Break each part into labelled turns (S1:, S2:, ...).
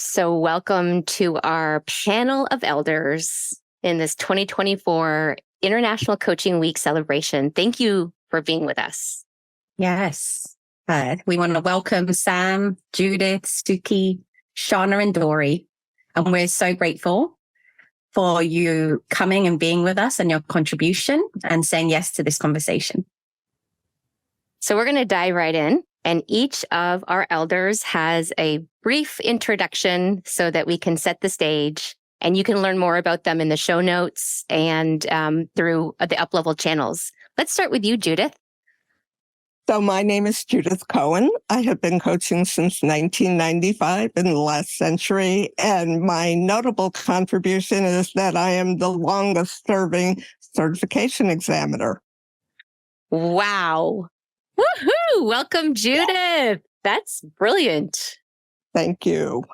S1: So welcome to our panel of elders in this 2024 International Coaching Week celebration. Thank you for being with us.
S2: Yes. We want to welcome Sam, Judith, Sookgi, Sharna, and Dori. And we're so grateful for you coming and being with us and your contribution and saying yes to this conversation.
S1: So we're going to dive right in. And each of our elders has a brief introduction so that we can set the stage. And you can learn more about them in the show notes and through the up-level channels. Let's start with you, Judith.
S3: So my name is Judith Cohen. I have been coaching since 1995 in the last century. And my notable contribution is that I am the longest serving certification examiner.
S1: Wow. Woohoo! Welcome, Judith. That's brilliant.
S3: Thank you.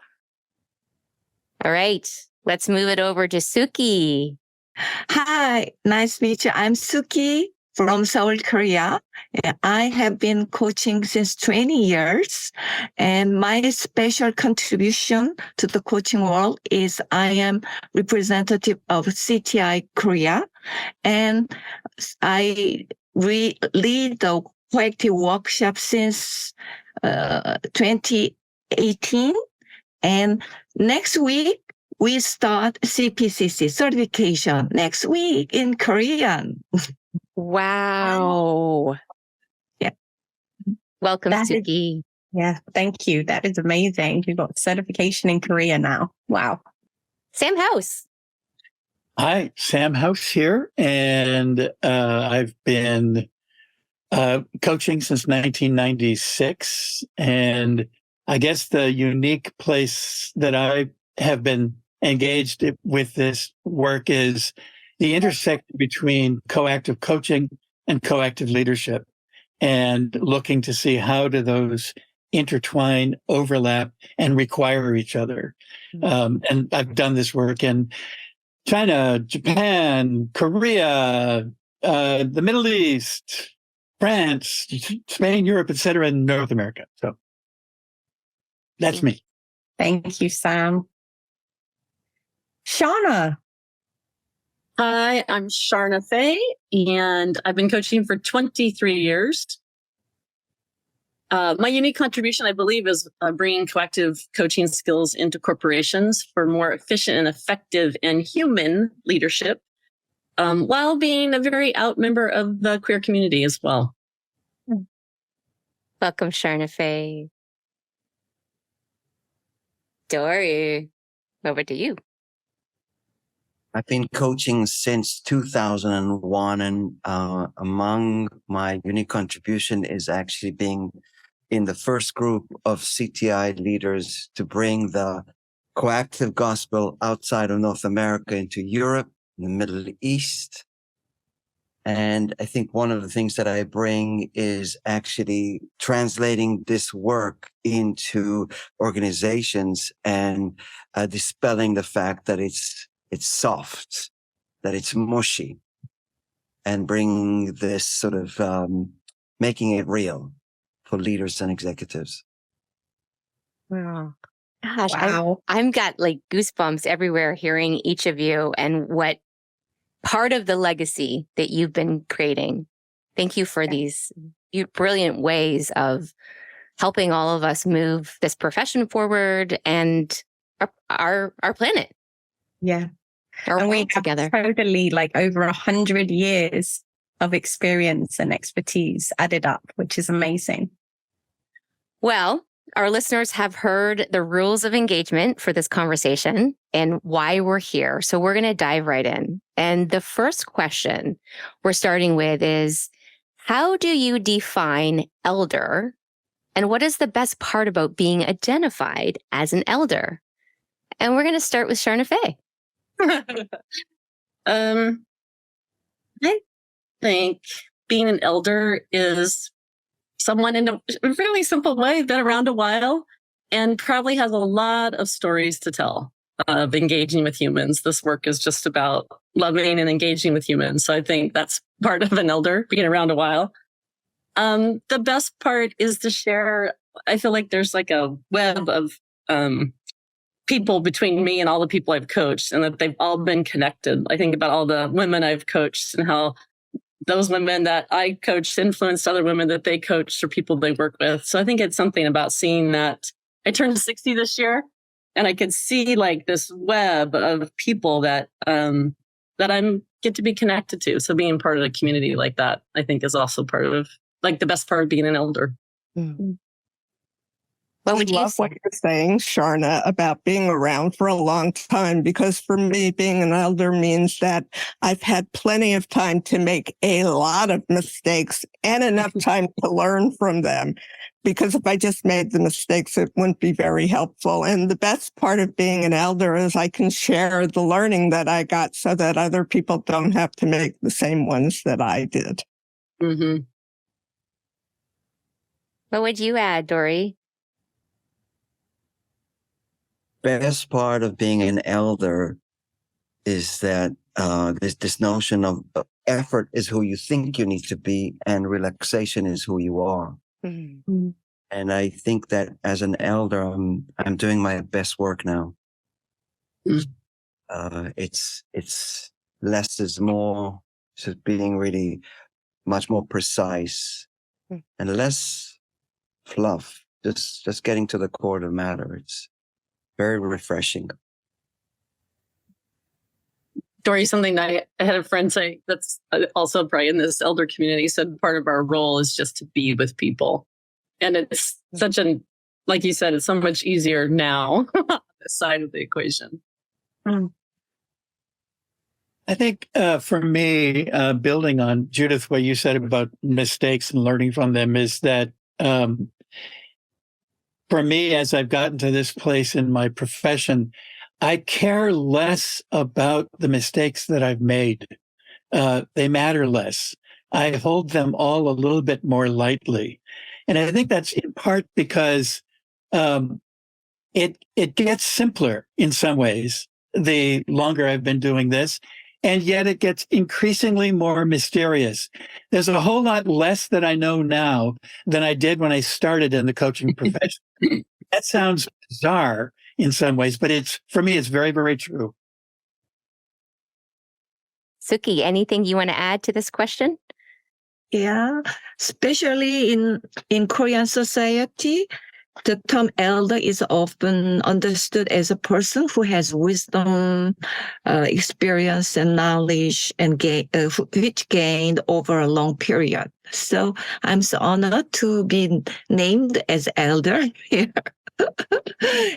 S1: All right. Let's move it over to Sookgi.
S4: Hi, nice to meet you. I'm Sookgi from Seoul, Korea. I have been coaching since 20 years, and my special contribution to the coaching world is I am representative of CTI Korea, and I lead the proactive workshop since 2018. And next week, we start CPCC certification next week in Korean.
S1: Wow.
S2: Yeah.
S1: Welcome, Sookgi.
S2: Yeah, thank you. That is amazing. You've got certification in Korea now. Wow.
S1: Sam House.
S5: Hi, Sam House here. And I've been coaching since 1996. And I guess the unique place that I have been engaged with this work is the intersection between coactive coaching and coactive leadership, and looking to see how do those intertwine, overlap, and require each other. And I've done this work in China, Japan, Korea, the Middle East, France, Spain, Europe, etc., and North America. So that's me.
S2: Thank you, Sam. Sharna.
S6: Hi, I'm Sharna Fey, and I've been coaching for 23 years. My unique contribution, I believe, is bringing coactive coaching skills into corporations for more efficient and effective and human leadership, while being a very out member of the queer community as well.
S1: Welcome, Sharna Fey. Dori, over to you.
S7: I've been coaching since 2001, and among my unique contribution is actually being in the first group of CTI leaders to bring the coactive gospel outside of North America into Europe, the Middle East. And I think one of the things that I bring is actually translating this work into organizations and dispelling the fact that it's soft, that it's mushy, and bring this sort of making it real for leaders and executives.
S1: Wow. Gosh,
S2: Wow.
S1: I've got like goosebumps everywhere hearing each of you and what part of the legacy that you've been creating. Thank you for these brilliant ways of helping all of us move this profession forward and our planet.
S2: Yeah.
S1: Our
S2: And we
S1: world
S2: have
S1: together.
S2: totally like over 100 years of experience and expertise added up, which is amazing.
S1: Well, our listeners have heard the rules of engagement for this conversation and why we're here. So we're going to dive right in. And the first question we're starting with is, how do you define elder? And what is the best part about being identified as an elder? And we're going to start with Sharna Fey.
S6: I think being an elder is someone in a really simple way, been around a while, and probably has a lot of stories to tell of engaging with humans. This work is just about loving and engaging with humans. So I think that's part of an elder, being around a while. The best part is to share. I feel like there's like a web of people between me and all the people I've coached, and that they've all been connected. I think about all the women I've coached and how those women that I coached influenced other women that they coached or people they work with. So I think it's something about seeing that. I turned 60 this year, and I could see like this web of people that that I'm get to be connected to. So being part of a community like that, I think, is also part of like the best part of being an elder.
S1: Mm-hmm. What would
S3: I love what you're saying, Sharna, about being around for a long time, because for me, being an elder means that I've had plenty of time to make a lot of mistakes and enough time to learn from them. Because if I just made the mistakes, it wouldn't be very helpful. And the best part of being an elder is I can share the learning that I got so that other people don't have to make the same ones that I did.
S6: Mm-hmm.
S1: What would you add, Dori?
S7: Best part of being an elder is that this notion of effort is who you think you need to be, and relaxation is who you are.
S1: Mm-hmm.
S7: And I think that as an elder, I'm doing my best work now. It's less is more. Just being really much more precise and less fluff. Just getting to the core of the matter. It's very refreshing.
S6: Dori, something that I had a friend say that's also probably in this elder community said part of our role is just to be with people. And it's such like you said, it's so much easier now on this side of the equation.
S5: I think for me, building on Judith, what you said about mistakes and learning from them is that for me, as I've gotten to this place in my profession, I care less about the mistakes that I've made. They matter less. I hold them all a little bit more lightly. And I think that's in part because it gets simpler in some ways the longer I've been doing this. And yet it gets increasingly more mysterious. There's a whole lot less that I know now than I did when I started in the coaching profession. That sounds bizarre in some ways, but for me, it's very, very true.
S1: Sookgi, anything you want to add to this question?
S4: Yeah, especially in Korean society, the term elder is often understood as a person who has wisdom, experience, and knowledge, and which gained over a long period. So I'm so honored to be named as elder here,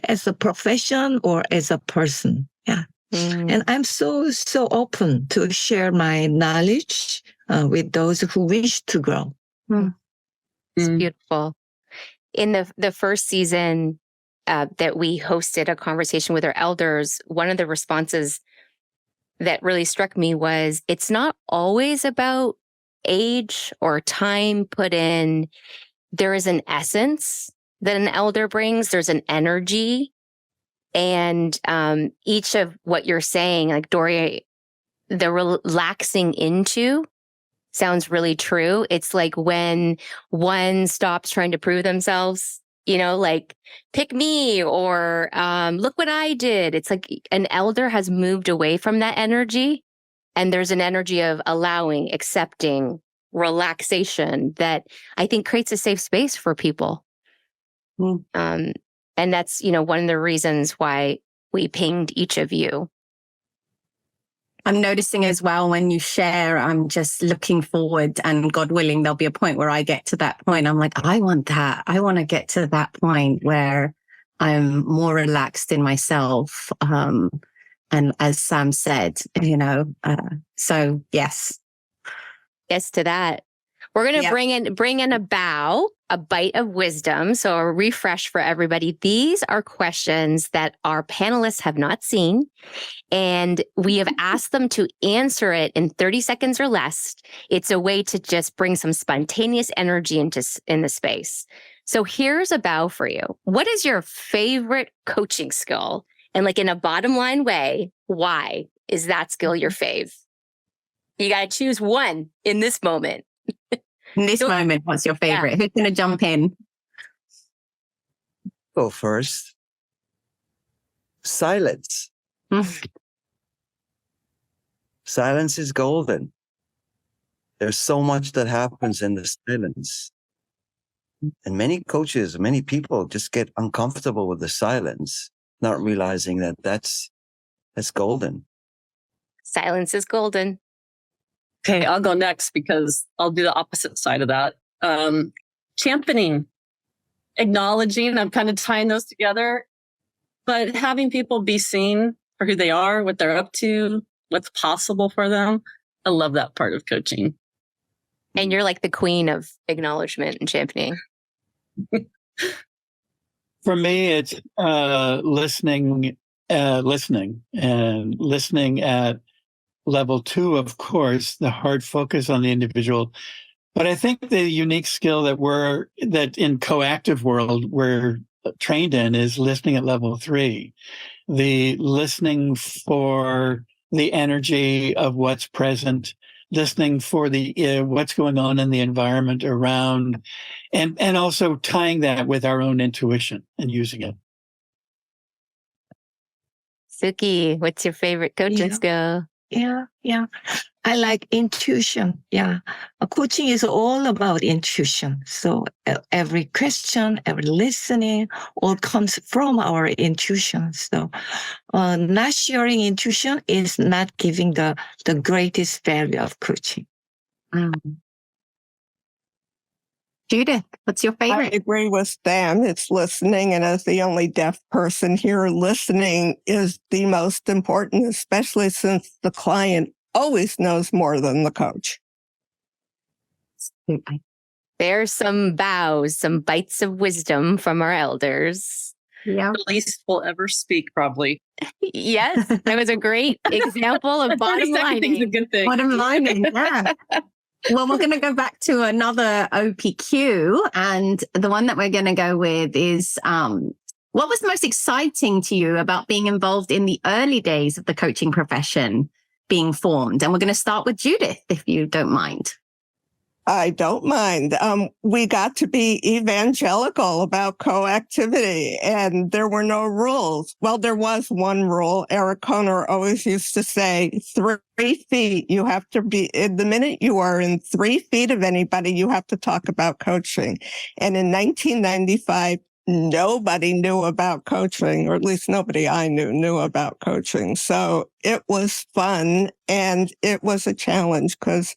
S4: as a profession or as a person. Yeah, and I'm so open to share my knowledge with those who wish to grow.
S1: It's beautiful. In the first season that we hosted a conversation with our elders, one of the responses that really struck me was it's not always about age or time put in. There is an essence that an elder brings. There's an energy. And each of what you're saying, like Dori, the relaxing into sounds really true. It's like when one stops trying to prove themselves, like pick me or look what I did. It's like an elder has moved away from that energy, and there's an energy of allowing, accepting, relaxation that I think creates a safe space for people. And that's, one of the reasons why we pinged each of you.
S2: I'm noticing as well when you share, I'm just looking forward, and God willing, there'll be a point where I get to that point. I'm like, I want that. I want to get to that point where I'm more relaxed in myself. And as Sam said, so yes.
S1: Yes to that. We're going to bring in a bite of wisdom. So a refresh for everybody. These are questions that our panelists have not seen, and we have asked them to answer it in 30 seconds or less. It's a way to just bring some spontaneous energy in the space. So here's a bow for you. What is your favorite coaching skill? And like in a bottom line way, why is that skill your fave? You got to choose one in this moment.
S2: In this moment, what's your favorite? Who's going to jump in?
S7: Go first. silence. Silence is golden. There's so much that happens in the silence. And many coaches, many people just get uncomfortable with the silence, not realizing that that's golden.
S1: Silence is golden.
S6: Okay, I'll go next because I'll do the opposite side of that. Championing, acknowledging, I'm kind of tying those together, but having people be seen for who they are, what they're up to, what's possible for them. I love that part of coaching.
S1: And you're like the queen of acknowledgement and championing.
S5: For me, it's listening at level 2, of course, the hard focus on the individual. But I think the unique skill that in coactive world we're trained in is listening at level 3, the listening for the energy of what's present, listening for the what's going on in the environment around, and also tying that with our own intuition and using it.
S1: Sookgi, what's your favorite coaching skill?
S4: Yeah. I like intuition. Yeah. Coaching is all about intuition. So every question, every listening, all comes from our intuition. So not sharing intuition is not giving the greatest value of coaching.
S2: Judith, what's your
S3: I
S2: favorite?
S3: agree with Sam. It's listening. And as the only deaf person here, listening is the most important, especially since the client always knows more than the coach.
S1: There's some bows, some bites of wisdom from our elders.
S2: Yeah.
S6: The least will ever speak, probably.
S1: Yes, that was a great example of bottom
S6: 30 thing's a
S1: lining.
S6: good thing.
S2: Bottom lining, yeah. Well, we're going to go back to another OPQ, and the one that we're going to go with is what was most exciting to you about being involved in the early days of the coaching profession being formed? And we're going to start with Judith, if you don't mind.
S3: I don't mind. We got to be evangelical about coactivity, and there were no rules. Well, there was one rule. Eric Kohner always used to say, 3 feet, you have to be, the minute you are in 3 feet of anybody, you have to talk about coaching. And in 1995, nobody knew about coaching, or at least nobody I knew about coaching. So it was fun, and it was a challenge because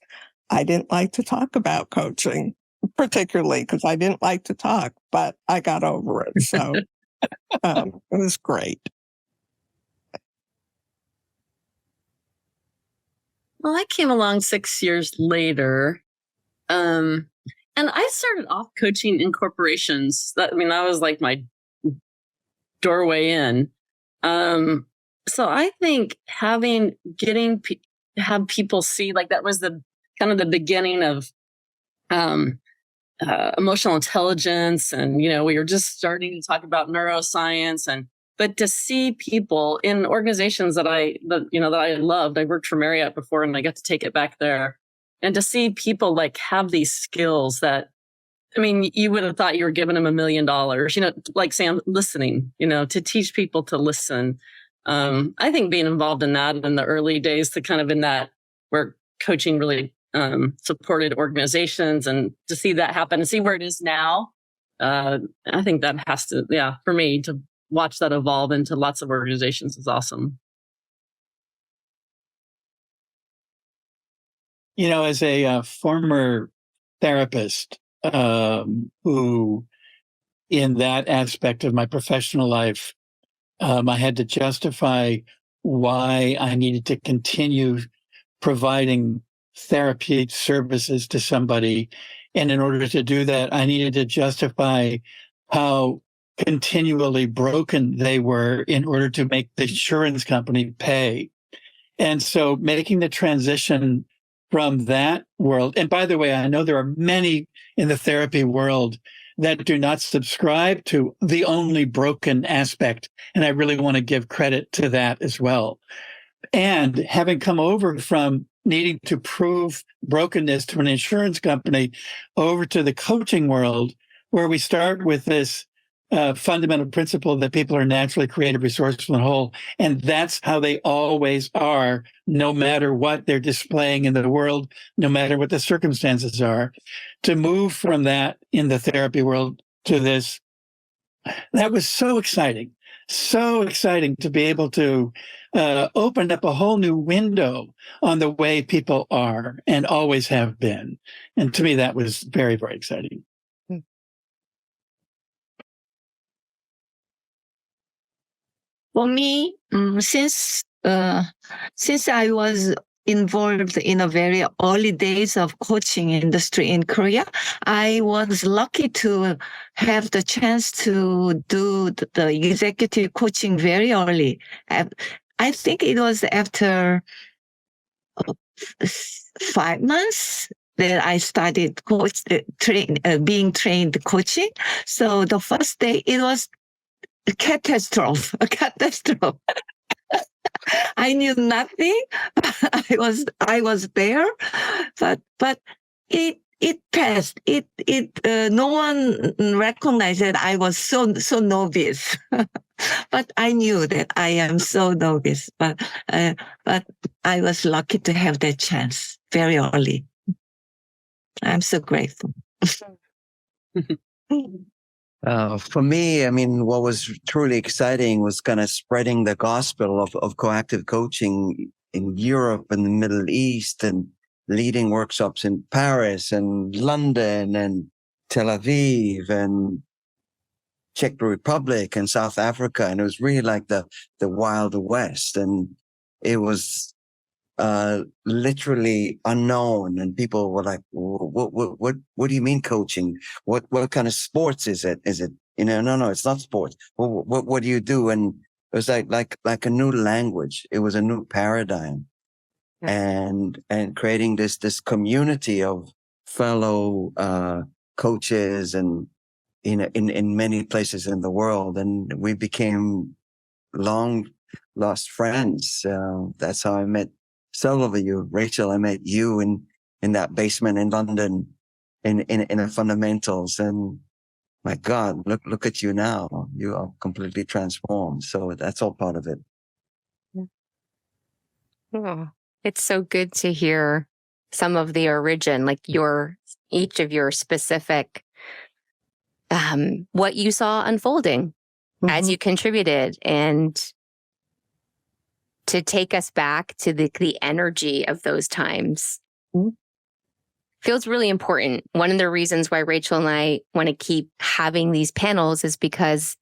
S3: I didn't like to talk about coaching, particularly because I didn't like to talk, but I got over it. So it was great.
S6: Well, I came along 6 years later. And I started off coaching in corporations. That was like my doorway in. So I think have people see, like, that was the kind of the beginning of emotional intelligence. And, we were just starting to talk about neuroscience, but to see people in organizations that I loved. I worked for Marriott before, and I got to take it back there. And to see people like have these skills that, you would have thought you were giving them $1 million, like Sam, listening, to teach people to listen. I think being involved in that in the early days, to kind of in that where coaching really supported organizations, and to see that happen and see where it is now. I think that has to, for me to watch that evolve into lots of organizations is awesome.
S5: As a former therapist who, in that aspect of my professional life, I had to justify why I needed to continue providing therapy services to somebody. And in order to do that, I needed to justify how continually broken they were in order to make the insurance company pay. And so making the transition from that world, and by the way, I know there are many in the therapy world that do not subscribe to the only broken aspect. And I really want to give credit to that as well. And having come over from needing to prove brokenness to an insurance company over to the coaching world, where we start with this fundamental principle that people are naturally creative, resourceful, and whole. And that's how they always are, no matter what they're displaying in the world, no matter what the circumstances are. To move from that in the therapy world to this, that was so exciting to be able to open up a whole new window on the way people are and always have been. And to me, that was very, very exciting.
S4: For me, since I was involved in the very early days of coaching industry in Korea, I was lucky to have the chance to do the executive coaching very early. I think it was after 5 months that I started being trained coaching. So the first day it was a catastrophe. I knew nothing. I was there, but it passed. No one recognized that I was so novice. But I knew that I am so novice. But I was lucky to have that chance very early. I'm so grateful.
S7: For me, I mean, what was truly exciting was kind of spreading the gospel of coactive coaching in Europe and the Middle East, and leading workshops in Paris and London and Tel Aviv and Czech Republic and South Africa. And it was really like the Wild West. And it was literally unknown, and people were like, what do you mean coaching? What kind of sports is it? No, it's not sports. What do you do? And it was like a new language. It was a new paradigm. And creating this community of fellow coaches and in many places in the world. And we became long lost friends. That's how I met several of you. Rachel, I met you in that basement in London in the fundamentals. And my God, look at you now. You are completely transformed. So that's all part of it.
S1: Oh, it's so good to hear some of the origin, like each of your specific, what you saw unfolding as you contributed, and to take us back to the energy of those times. Feels really important. One of the reasons why Rachel and I want to keep having these panels is because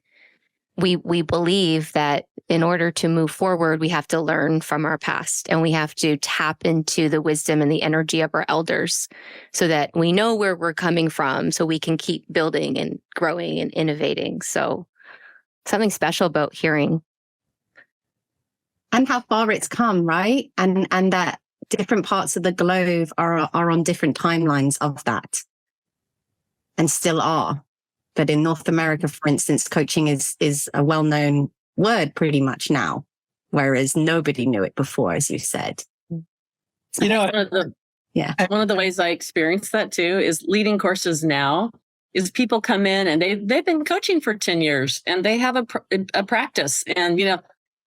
S1: we believe that in order to move forward, we have to learn from our past, and we have to tap into the wisdom and the energy of our elders so that we know where we're coming from, so we can keep building and growing and innovating. So something special about hearing.
S2: And how far it's come, right? And that different parts of the globe are on different timelines of that, and still are. But in North America, for instance, coaching is a well-known word pretty much now, whereas nobody knew it before, as you said.
S6: One of the ways I experience that too is leading courses now. Is people come in and they've been coaching for 10 years and they have a practice, and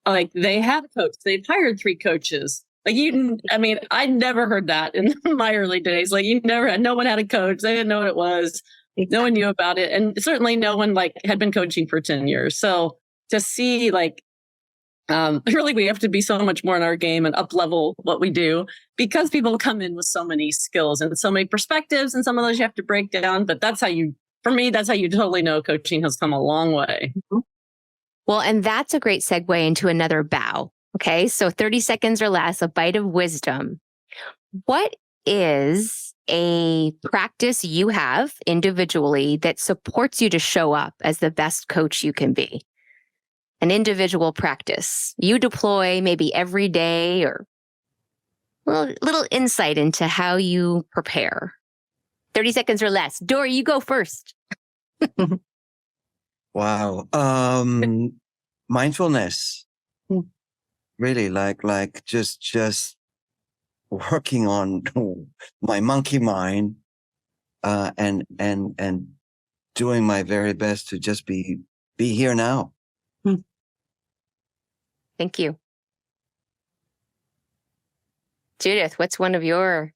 S6: like they have a coach. They've hired 3 coaches. Like I never heard that in my early days. Like no one had a coach. They didn't know what it was. Exactly. No one knew about it. And certainly no one had been coaching for 10 years. So to see really we have to be so much more in our game and up level what we do, because people come in with so many skills and so many perspectives, and some of those you have to break down. But that's how you totally know coaching has come a long way.
S1: Well, and that's a great segue into another bow. Okay. So 30 seconds or less, a bite of wisdom. What is a practice you have individually that supports you to show up as the best coach you can be? An individual practice you deploy maybe every day, or a little insight into how you prepare. 30 seconds or less. Dori, you go first.
S7: Wow. Mindfulness. Really like just working on my monkey mind, and doing my very best to just be be here now.
S1: Thank you. Judith, what's one of your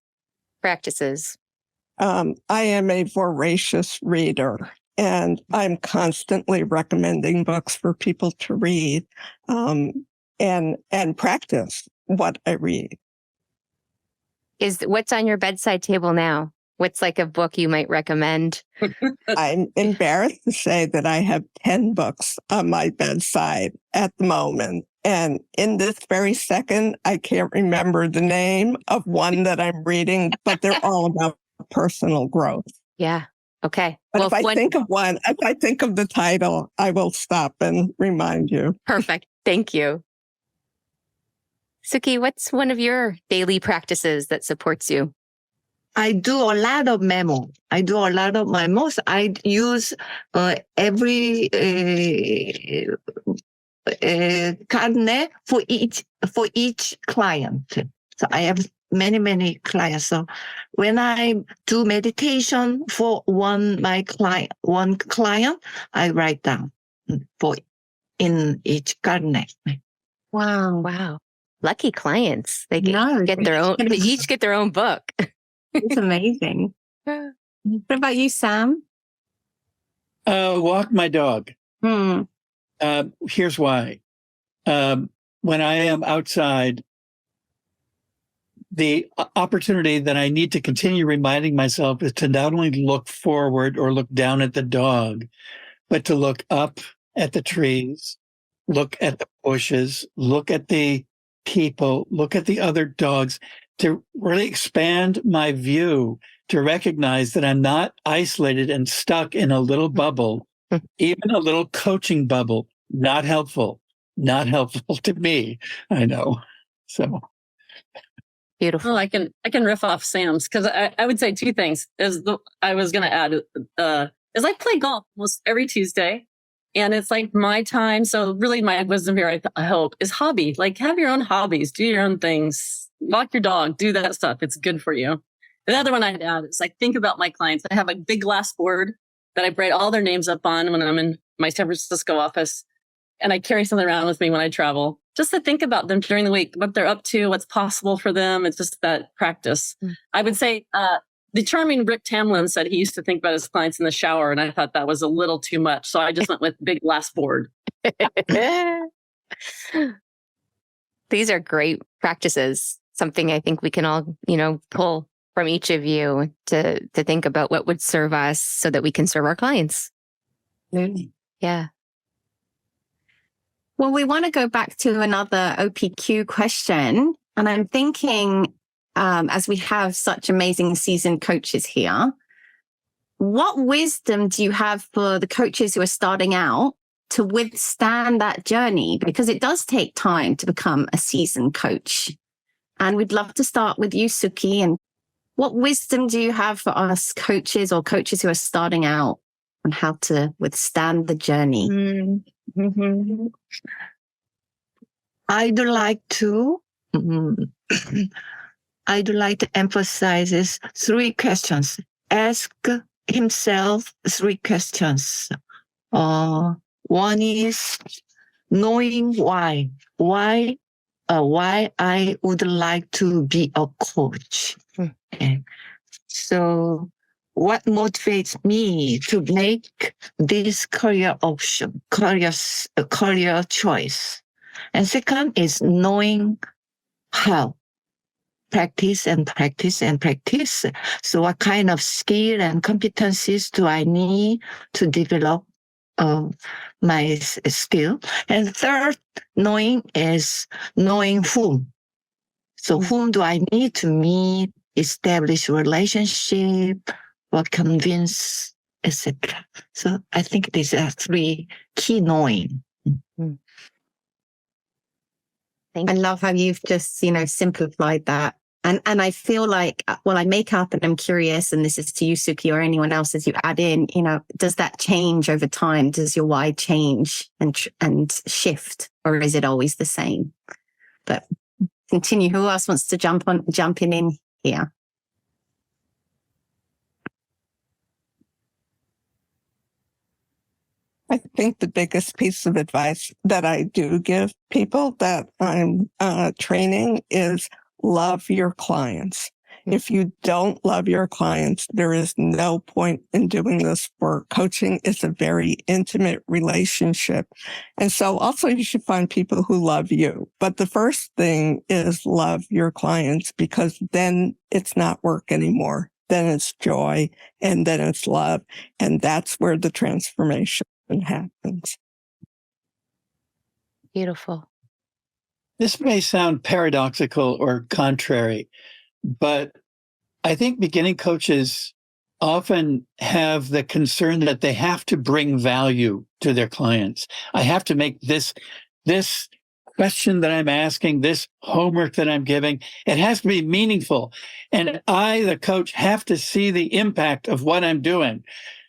S1: practices?
S3: I am a voracious reader, and I'm constantly recommending books for people to read, and practice what I read.
S1: What's on your bedside table now? What's like a book you might recommend?
S3: I'm embarrassed to say that I have 10 books on my bedside at the moment. And in this very second, I can't remember the name of one that I'm reading, but they're all about personal growth.
S1: Yeah. Okay.
S3: But if I think of the title, I will stop and remind you.
S1: Perfect. Thank you. Sookgi, what's one of your daily practices that supports you?
S4: I do a lot of memo. I do a lot of memos. I use every carnet for each client. So I have many clients. So when I do meditation for one client, I write down in each carnet.
S1: Wow. Lucky clients. They
S2: No,
S1: get their own. They each get their own book.
S2: It's amazing. What about you, Sam?
S5: Walk my dog. Here's why. When I am outside, the opportunity that I need to continue reminding myself is to not only look forward or look down at the dog, but to look up at the trees, look at the bushes, look at the people, look at the other dogs, to really expand my view, to recognize that I'm not isolated and stuck in a little bubble, even a little coaching bubble. Not helpful to me. I know. So
S1: beautiful.
S6: Well, I can riff off Sam's, because I would say two things. I was going to add is I play golf almost every Tuesday, and it's like my time. So really, my wisdom here, I hope, is hobby. Like, have your own hobbies, do your own things, walk your dog, do that stuff. It's good for you. The other one I'd add is, like, think about my clients. I have a big glass board that I write all their names up on when I'm in my San Francisco office. And I carry something around with me when I travel, just to think about them during the week, what they're up to, what's possible for them. It's just that practice. I would say the charming Rick Tamlin said he used to think about his clients in the shower, and I thought that was a little too much. So I just went with big glass board.
S1: These are great practices. Something I think we can all, pull from each of you to think about what would serve us so that we can serve our clients. Yeah.
S2: Well, we want to go back to another OPQ question. And I'm thinking, as we have such amazing seasoned coaches here, what wisdom do you have for the coaches who are starting out to withstand that journey? Because it does take time to become a seasoned coach. And we'd love to start with you, Sookgi. And what wisdom do you have for us coaches or coaches who are starting out on how to withstand the journey?
S4: Mm-hmm. I'd like to emphasize is 3 questions. Ask himself 3 questions. One is knowing why I would like to be a coach. Okay. So what motivates me to make this career option, career choice? And second is knowing how. Practice. So what kind of skill and competencies do I need to develop my skill? And third, knowing is knowing whom. So whom do I need to meet, establish a relationship, or convince, etc. So I think these are 3 key knowing.
S2: I love how you've just, simplified that. And I feel like, well, I make up and I'm curious, and this is to you, Sookgi, or anyone else as you add in, does that change over time? Does your why change and shift, or is it always the same? But continue. Who else wants to jump in here?
S3: I think the biggest piece of advice that I do give people that I'm training is love your clients. If you don't love your clients, there is no point in doing this work. Coaching is a very intimate relationship. And so also you should find people who love you. But the first thing is love your clients, because then it's not work anymore. Then it's joy, and then it's love. And that's where the transformation happens.
S1: Beautiful.
S5: This may sound paradoxical or contrary, but I think beginning coaches often have the concern that they have to bring value to their clients. I have to make this question that I'm asking, this homework that I'm giving, it has to be meaningful. And I, the coach, have to see the impact of what I'm doing.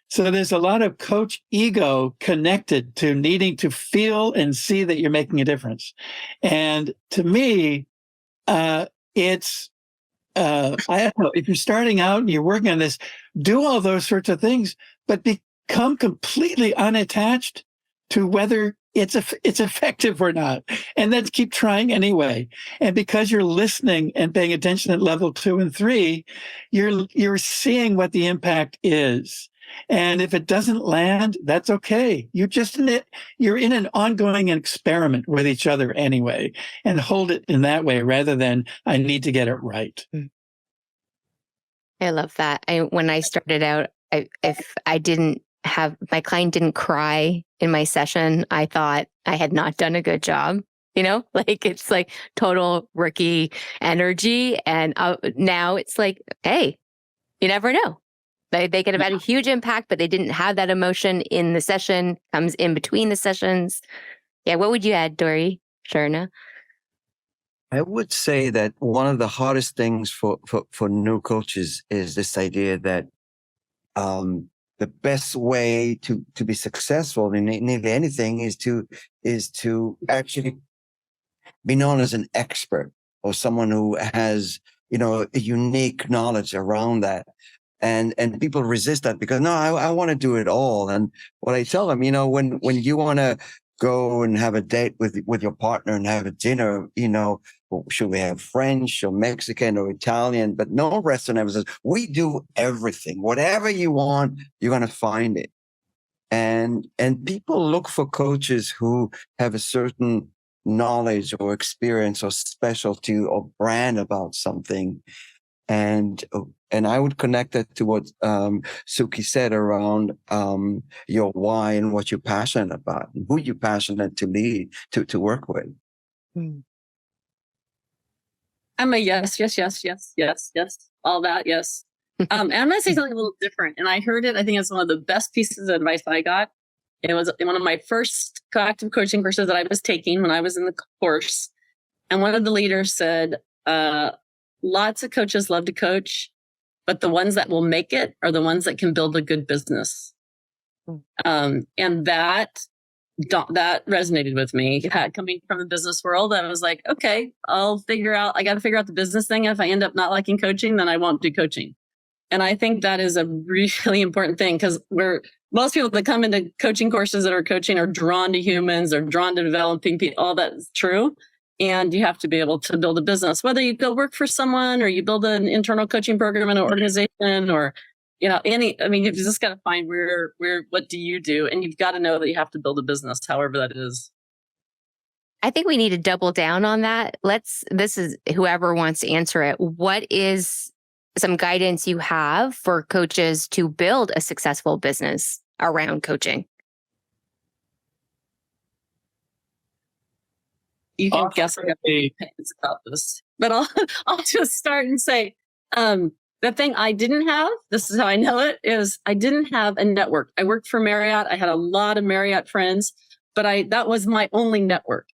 S5: So there's a lot of coach ego connected to needing to feel and see that you're making a difference. And to me, it's, I don't know, if you're starting out and you're working on this, do all those sorts of things, but become completely unattached to whether it's effective or not. And then keep trying anyway. And because you're listening and paying attention at level 2 and 3, you're seeing what the impact is. And if it doesn't land, that's okay. You're in an ongoing experiment with each other anyway, and hold it in that way rather than I need to get it right.
S1: I love that. When I started out, if I didn't have my client didn't cry in my session, I thought I had not done a good job. Like it's like total rookie energy. And now it's like, hey, you never know. They could have had a huge impact, but they didn't have that emotion in the session, comes in between the sessions. Yeah. What would you add, Dori, Sharna?
S7: I would say that one of the hardest things for new coaches is this idea that the best way to be successful in nearly anything is to actually be known as an expert or someone who has, a unique knowledge around that. And people resist that because, no, I want to do it all. And what I tell them, when you want to go and have a date with your partner and have a dinner, should we have French or Mexican or Italian? But no restaurant ever says, we do everything. Whatever you want, you're going to find it. And people look for coaches who have a certain knowledge or experience or specialty or brand about something. And I would connect that to what Sookgi said around your why and what you're passionate about and who you're passionate to lead, to work with.
S6: I'm a yes. All that, yes. And I'm going to say something a little different. And I heard it. I think it's one of the best pieces of advice I got. It was one of my first active coaching courses that I was taking when I was in the course. And one of the leaders said, lots of coaches love to coach, but the ones that will make it are the ones that can build a good business. And that resonated with me. Coming from the business world, I was like, okay, I got to figure out the business thing. If I end up not liking coaching, then I won't do coaching. And I think that is a really important thing because most people that come into coaching courses that are coaching are drawn to humans, or drawn to developing people. All that is true. And you have to be able to build a business, whether you go work for someone or you build an internal coaching program in an organization or, you've just got to find what do you do? And you've got to know that you have to build a business, however that is.
S1: I think we need to double down on that. This is whoever wants to answer it. What is some guidance you have for coaches to build a successful business around coaching?
S6: You can guess what opinions about this, but I'll just start and say, the thing I didn't have, this is how I know it, is I didn't have a network. I worked for Marriott. I had a lot of Marriott friends, but that was my only network.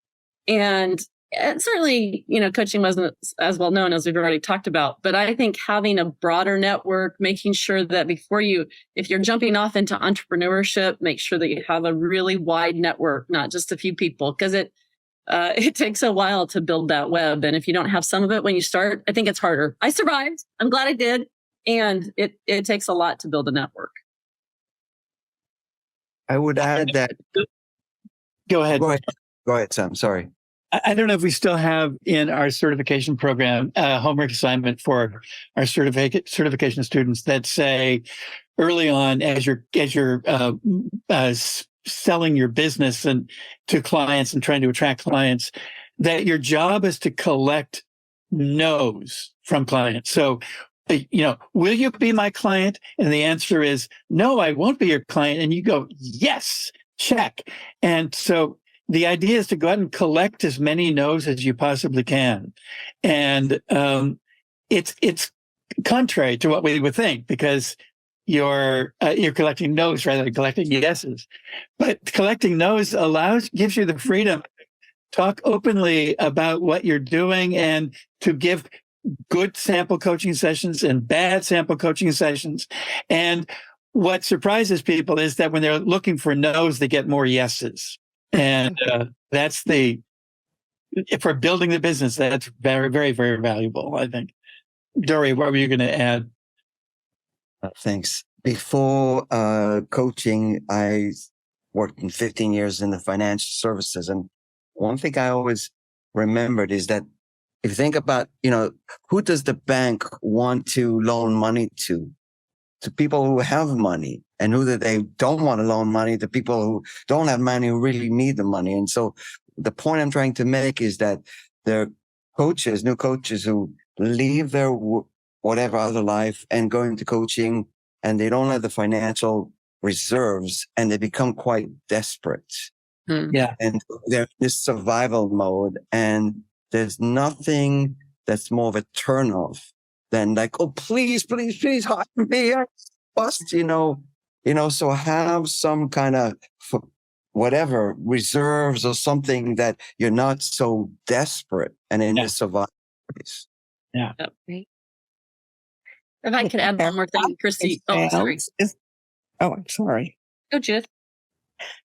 S6: And certainly, coaching wasn't as well known as we've already talked about, but I think having a broader network, making sure that if you're jumping off into entrepreneurship, make sure that you have a really wide network, not just a few people, because it takes a while to build that web. And if you don't have some of it when you start, I think it's harder. I survived. I'm glad I did. And it takes a lot to build a network.
S7: I would add that.
S5: Go ahead.
S7: Go ahead, Sam. Sorry.
S5: I don't know if we still have in our certification program a homework assignment for our certification students that say early on, as you're selling your business and to clients and trying to attract clients, that your job is to collect no's from clients. So, will you be my client? And the answer is no, I won't be your client. And you go, yes, check. And so the idea is to go out and collect as many no's as you possibly can. And it's contrary to what we would think, because you're collecting no's rather than collecting yeses. But collecting no's gives you the freedom to talk openly about what you're doing and to give good sample coaching sessions and bad sample coaching sessions. And what surprises people is that when they're looking for no's, they get more yeses. And that's for building the business, that's very, very, very valuable, I think. Dori, what were you going to add?
S7: Thanks. Before coaching, I worked in 15 years in the financial services. And one thing I always remembered is that if you think about, who does the bank want to loan money to? To people who have money. And who that they don't want to loan money to people who don't have money, who really need the money. And so the point I'm trying to make is that there are new coaches who leave their whatever other life and go into coaching, and they don't have the financial reserves, and they become quite desperate.
S5: Yeah.
S7: And they're in this survival mode, and there's nothing that's more of a turnoff than like, oh, please, please, please hire me. I bust, so have some kind of whatever reserves or something that you're not so desperate and in the survival phase.
S5: Yeah.
S6: Yep. If I could add one more thing, Christy. Oh, sorry.
S3: I'm sorry.
S6: Go, Judith.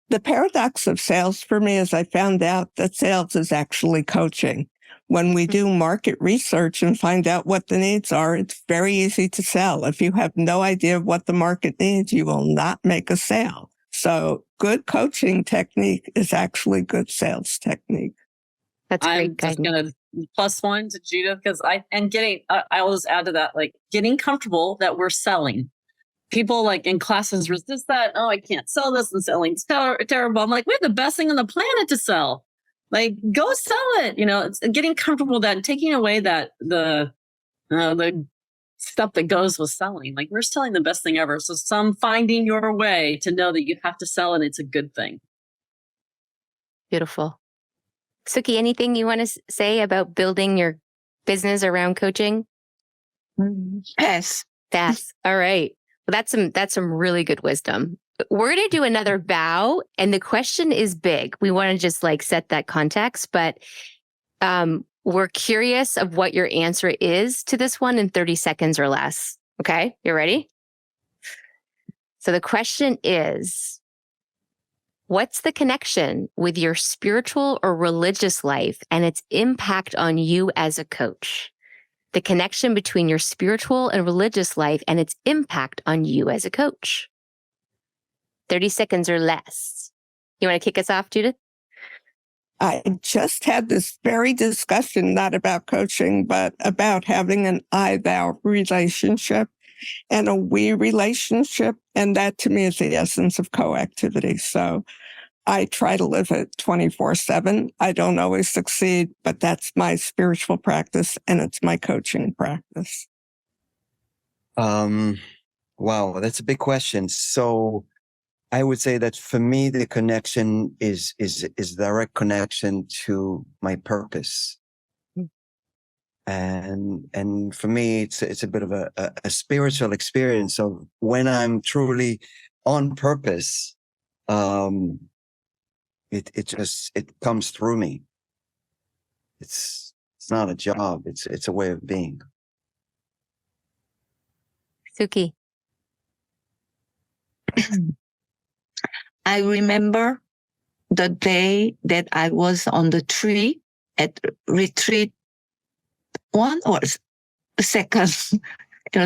S3: The paradox of sales for me is I found out that sales is actually coaching. When we do market research and find out what the needs are, it's very easy to sell. If you have no idea of what the market needs, you will not make a sale. So good coaching technique is actually good sales technique.
S1: That's great.
S6: I'm just going to +1 to Judith, because I always add to that, like getting comfortable that we're selling. People like in classes resist that. Oh, I can't sell this, and selling's terrible. I'm like, we have the best thing on the planet to sell. Like, go sell it. It's getting comfortable that taking away that the stuff that goes with selling. Like, we're selling the best thing ever. So finding your way to know that you have to sell and it's a good thing.
S1: Beautiful. Sookgi, anything you want to say about building your business around coaching?
S4: Pass.
S1: All right. Well, that's some really good wisdom. We're going to do another bow, and the question is big. We want to just set that context, but we're curious of what your answer is to this one in 30 seconds or less. Okay, you ready? So the question is, what's the connection with your spiritual or religious life and its impact on you as a coach? The connection between your spiritual and religious life and its impact on you as a coach. 30 seconds or less. You want to kick us off, Judith?
S3: I just had this very discussion, not about coaching, but about having an I-thou relationship and a we relationship. And that to me is the essence of co-activity. So I try to live it 24/7. I don't always succeed, but that's my spiritual practice and it's my coaching practice.
S7: Wow, that's a big question. So I would say that for me, the connection is direct connection to my purpose. And for me, it's a bit of a spiritual experience of when I'm truly on purpose. It comes through me. It's not a job. It's a way of being.
S1: Sookgi.
S4: I remember the day that I was on the tree at retreat 1 or 2nd.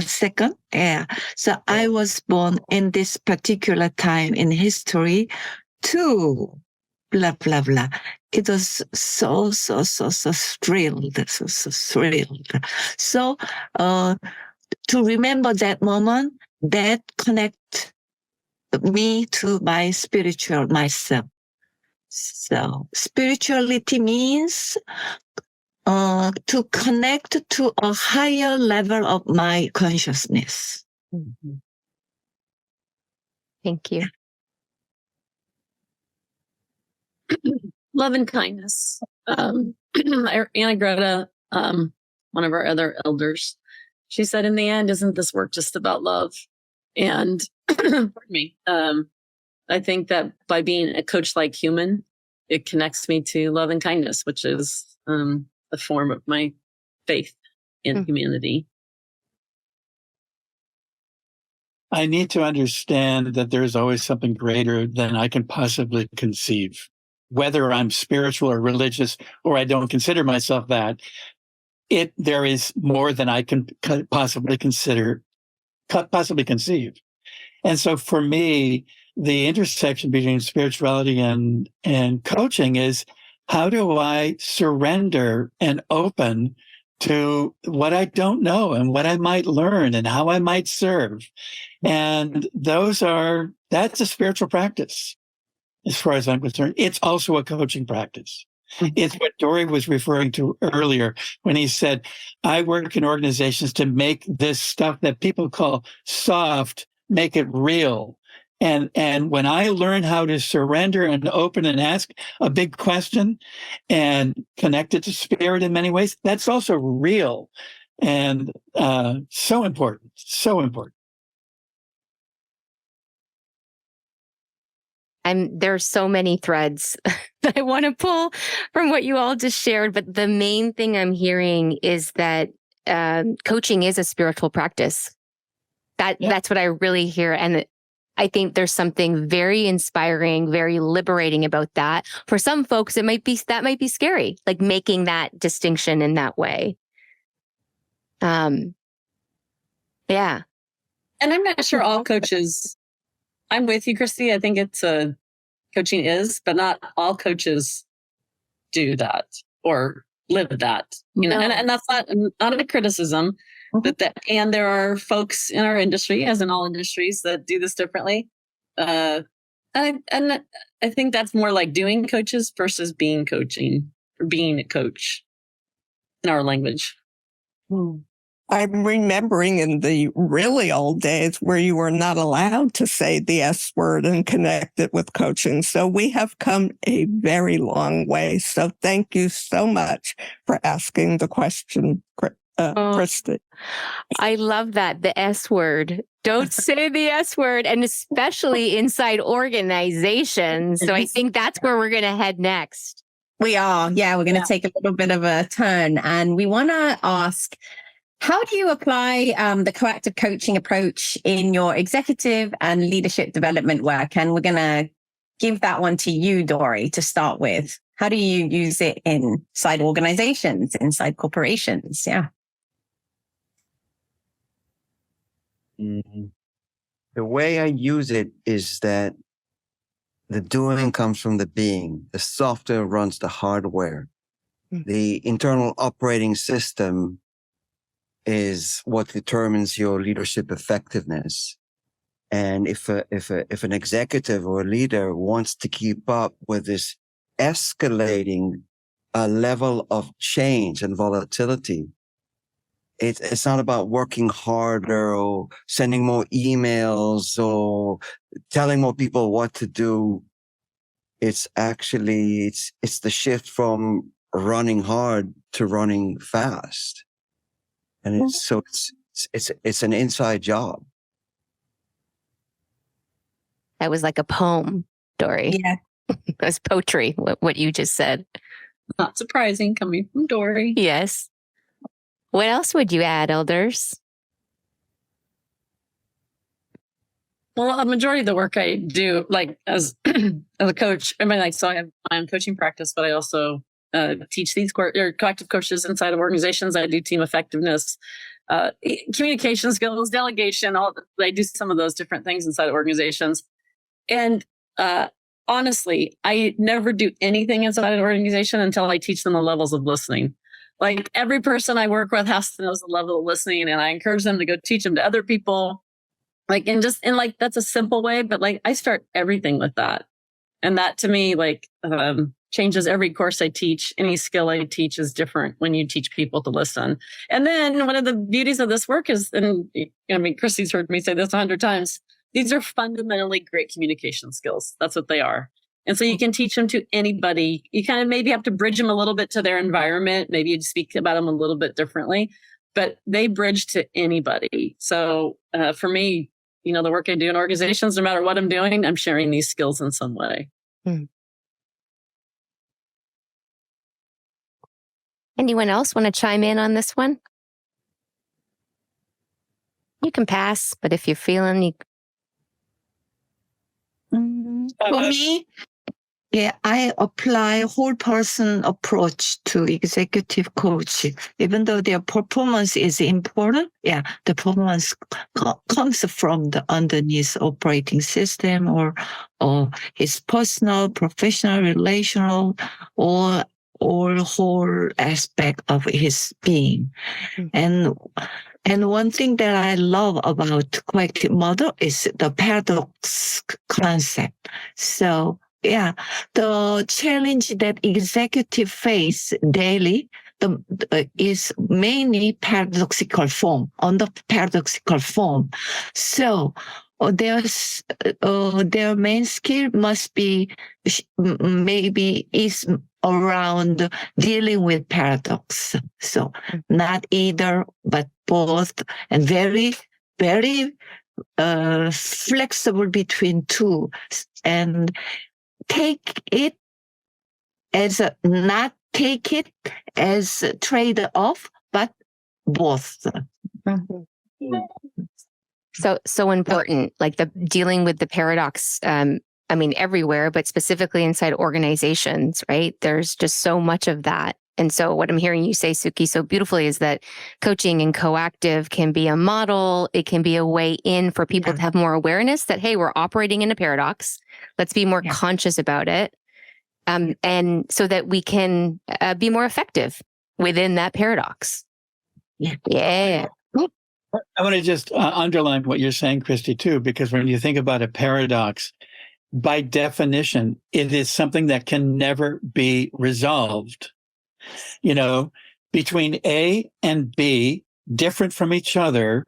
S4: second. Yeah. So I was born in this particular time in history too. Blah, blah, blah. It was so thrilled. So thrilled. So, to remember that moment, that connect me to my spiritual myself. So spirituality means to connect to a higher level of my consciousness.
S1: Thank you.
S6: Love and kindness. Anna Greta, one of our other elders, she said, in the end, isn't this work just about love? And pardon me. I think that by being a coach-like human, it connects me to love and kindness, which is a form of my faith in humanity.
S5: I need to understand that there is always something greater than I can possibly conceive. Whether I'm spiritual or religious, or I don't consider myself that, there is more than I can possibly conceive. And so for me, the intersection between spirituality and coaching is, how do I surrender and open to what I don't know and what I might learn and how I might serve? And that's a spiritual practice. As far as I'm concerned, it's also a coaching practice. It's what Dori was referring to earlier when he said, I work in organizations to make this stuff that people call soft, make it real. And when I learn how to surrender and open and ask a big question and connect it to spirit in many ways, that's also real and so important, so important.
S1: There's so many threads that I want to pull from what you all just shared, but the main thing I'm hearing is that coaching is a spiritual practice. That's what I really hear, and I think there's something very inspiring, very liberating about that. For some folks, that might be scary, like making that distinction in that way. Yeah,
S6: and I'm not sure all coaches. I'm with you, Christy. I think coaching is, but not all coaches do that or live that. You know, and that's not a criticism. But and there are folks in our industry, as in all industries, that do this differently. And I think that's more like doing coaches versus being coaching or being a coach in our language.
S3: I'm remembering in the really old days where you were not allowed to say the S word and connect it with coaching. So we have come a very long way. So thank you so much for asking the question, Christy.
S1: I love that. The S word. Don't say the S word, and especially inside organizations. So I think that's where we're going to head next.
S2: We are. Yeah, we're going to take a little bit of a turn, and we want to ask, how do you apply the proactive coaching approach in your executive and leadership development work? And we're going to give that one to you, Dori, to start with. How do you use it inside organizations, inside corporations? Yeah.
S7: The way I use it is that the doing comes from the being. The software runs the hardware. The internal operating system is what determines your leadership effectiveness. And if an executive or a leader wants to keep up with this escalating level of change and volatility, it's not about working harder or sending more emails or telling more people what to do. It's actually, it's the shift from running hard to running fast. And it's an inside job.
S1: That was like a poem, Dori.
S2: Yeah.
S1: It was poetry, what you just said.
S6: Not surprising coming from Dori.
S1: Yes. What else would you add, elders?
S6: Well, a majority of the work I do, like as a coach, I mean, like, so I have my own coaching practice, but I also teach these collective coaches inside of organizations. I do team effectiveness. communication skills, delegation, I do some of those different things inside of organizations. And honestly, I never do anything inside an organization until I teach them the levels of listening. Like every person I work with has to know the level of listening, and I encourage them to go teach them to other people. Like, and that's a simple way, but like I start everything with that. And that to me, like, changes every course I teach. Any skill I teach is different when you teach people to listen. And then one of the beauties of this work is, and I mean, Christy's heard me say this 100 times, these are fundamentally great communication skills. That's what they are. And so you can teach them to anybody. You kind of maybe have to bridge them a little bit to their environment. Maybe you speak about them a little bit differently, but they bridge to anybody. So for me, the work I do in organizations, no matter what I'm doing, I'm sharing these skills in some way.
S1: Anyone else want to chime in on this one? You can pass, but if you're feeling you...
S4: For me, I apply whole person approach to executive coach. Even though their performance is important, the performance comes from the underneath operating system or his personal, professional, relational, or whole aspect of his being. And one thing that I love about collective model is the paradox concept. So the challenge that executive face daily is mainly paradoxical form, on the paradoxical form. So their main skill must be maybe is around dealing with paradox. So not either, but both, and very, very flexible between two, and not take it as a trade-off, but both.
S1: So important, like the dealing with the paradox. I mean, everywhere, but specifically inside organizations, right? There's just so much of that. And so what I'm hearing you say, Sookgi, so beautifully is that coaching and coactive can be a model. It can be a way in for people to have more awareness that, hey, we're operating in a paradox. Let's be more conscious about it. And so that we can be more effective within that paradox. Yeah.
S5: I want to just underline what you're saying, Christy, too, because when you think about a paradox, by definition, it is something that can never be resolved. Between A and B, different from each other.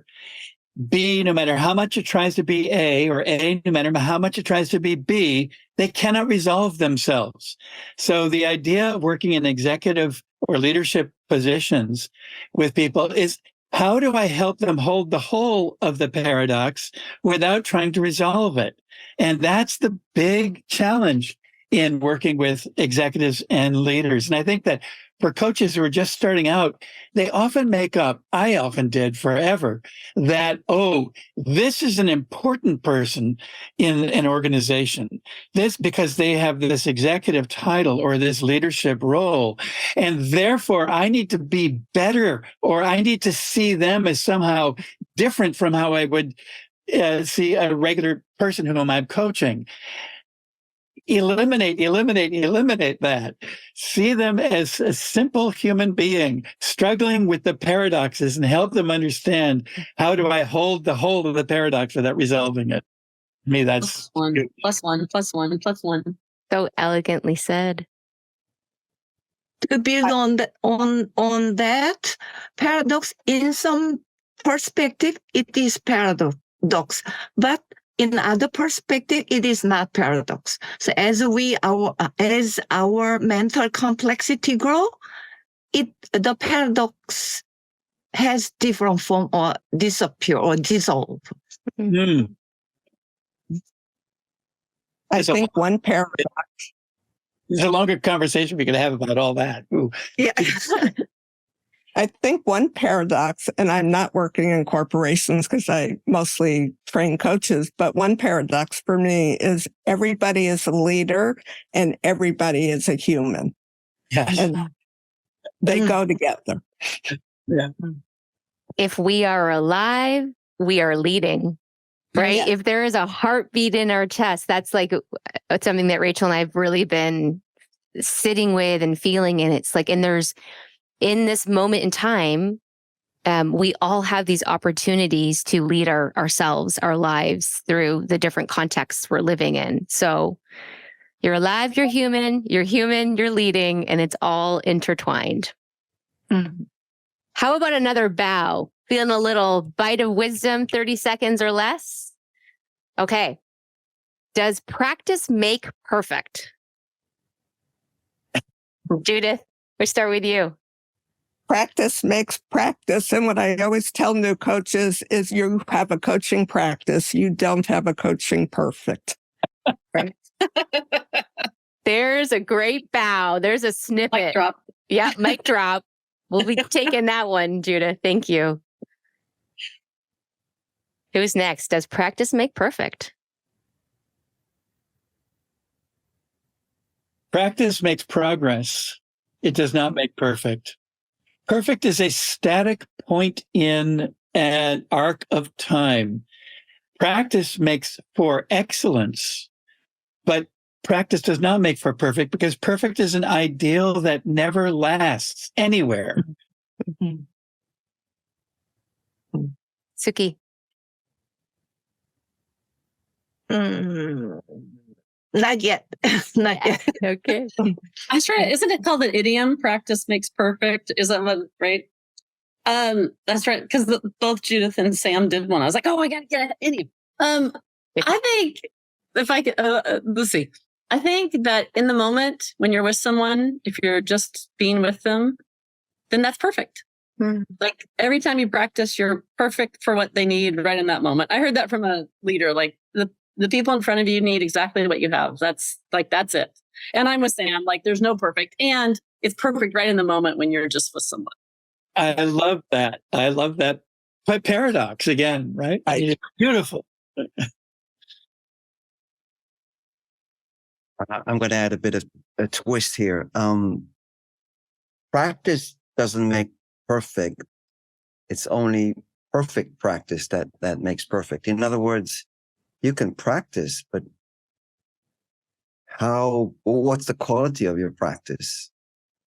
S5: B, no matter how much it tries to be A, or A, no matter how much it tries to be B, they cannot resolve themselves. So the idea of working in executive or leadership positions with people is, how do I help them hold the whole of the paradox without trying to resolve it? And that's the big challenge in working with executives and leaders. And I think that for coaches who are just starting out, they often make up, I often did forever, that, this is an important person in an organization. This because they have this executive title or this leadership role. And therefore, I need to be better, or I need to see them as somehow different from how I would see a regular person whom I'm coaching. Eliminate that. See them as a simple human being struggling with the paradoxes, and help them understand, how do I hold the whole of the paradox without resolving it? To me, that's
S6: plus one.
S1: So elegantly said.
S4: To build on that paradox, in some perspective, it is paradox, but in other perspective, it is not paradox. So as our mental complexity grow, the paradox has different form, or disappear or dissolve.
S3: I think one paradox.
S5: There's a longer conversation we could have about all that. Ooh.
S4: Yeah.
S3: I think one paradox, and I'm not working in corporations because I mostly train coaches, but one paradox for me is everybody is a leader and everybody is a human.
S5: Yes.
S3: And they go together.
S5: Yeah.
S1: if we are alive, we are leading, right?
S2: Yeah.
S1: If there is a heartbeat in our chest, that's like something that Rachel and I have really been sitting with and feeling. And it's like, and there's in this moment in time, we all have these opportunities to lead ourselves, our lives through the different contexts we're living in. So you're alive, you're human, you're leading, and it's all intertwined.
S2: Mm-hmm.
S1: How about another bow? Feeling a little bite of wisdom, 30 seconds or less? Okay. Does practice make perfect? Judith, we start with you.
S3: Practice makes practice. And what I always tell new coaches is you have a coaching practice. You don't have a coaching perfect.
S2: Right.
S1: There's a great bow. There's a snippet.
S6: Mic drop.
S1: Yeah, mic drop. We'll be taking that one, Judith. Thank you. Who's next? Does practice make perfect?
S5: Practice makes progress. It does not make perfect. Perfect is a static point in an arc of time. Practice makes for excellence, but practice does not make for perfect because perfect is an ideal that never lasts anywhere.
S1: Sookgi.
S4: Not yet. Not yet.
S1: Okay.
S6: I sure isn't it called an idiom? Practice makes perfect. Is that what right? That's right. Because both Judith and Sam did one. I was like, oh, I gotta get an idiom. I think if I could, let's see. I think that in the moment when you're with someone, if you're just being with them, then that's perfect. Like every time you practice, you're perfect for what they need right in that moment. I heard that from a leader. Like the people in front of you need exactly what you have. That's it. And I'm with Sam. Like there's no perfect, and it's perfect right in the moment when you're just with someone.
S5: I love that. I love that paradox again, right? It's beautiful.
S7: I'm going to add a bit of a twist here. Practice doesn't make perfect. It's only perfect practice that makes perfect. In other words, you can practice, but what's the quality of your practice?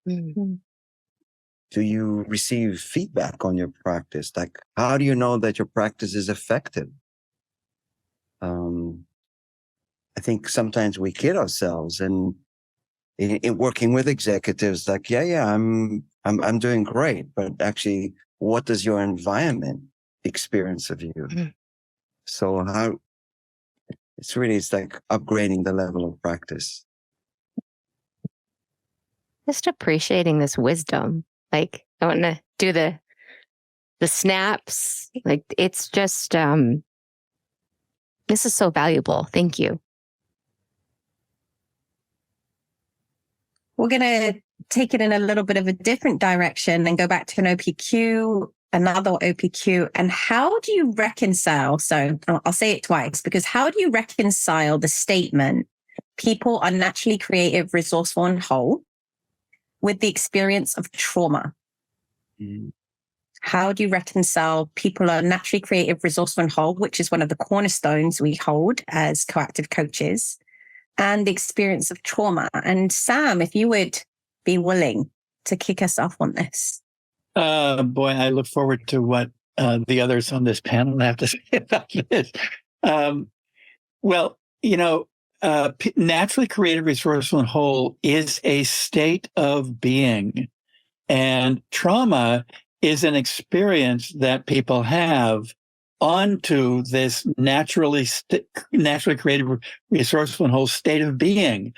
S1: Mm-hmm.
S7: Do you receive feedback on your practice? Like, how do you know that your practice is effective? I think sometimes we kid ourselves, and in working with executives, like, I'm doing great, but actually, what does your environment experience of you?
S1: Mm.
S7: So it's like upgrading the level of practice.
S1: Just appreciating this wisdom. Like I want to do the snaps. Like it's just this is so valuable. Thank you.
S2: We're going to take it in a little bit of a different direction and go back to an OPQ, another OPQ. And how do you reconcile? So I'll say it twice, because how do you reconcile the statement, people are naturally creative, resourceful, and whole, with the experience of trauma? How do you reconcile people are naturally creative, resourceful, and whole, which is one of the cornerstones we hold as coactive coaches, and the experience of trauma? And Sam, if you would be willing to kick us off on this.
S5: Boy, I look forward to what the others on this panel have to say about this. Well, naturally creative, resourceful, and whole is a state of being. And trauma is an experience that people have onto this naturally creative, resourceful, and whole state of being.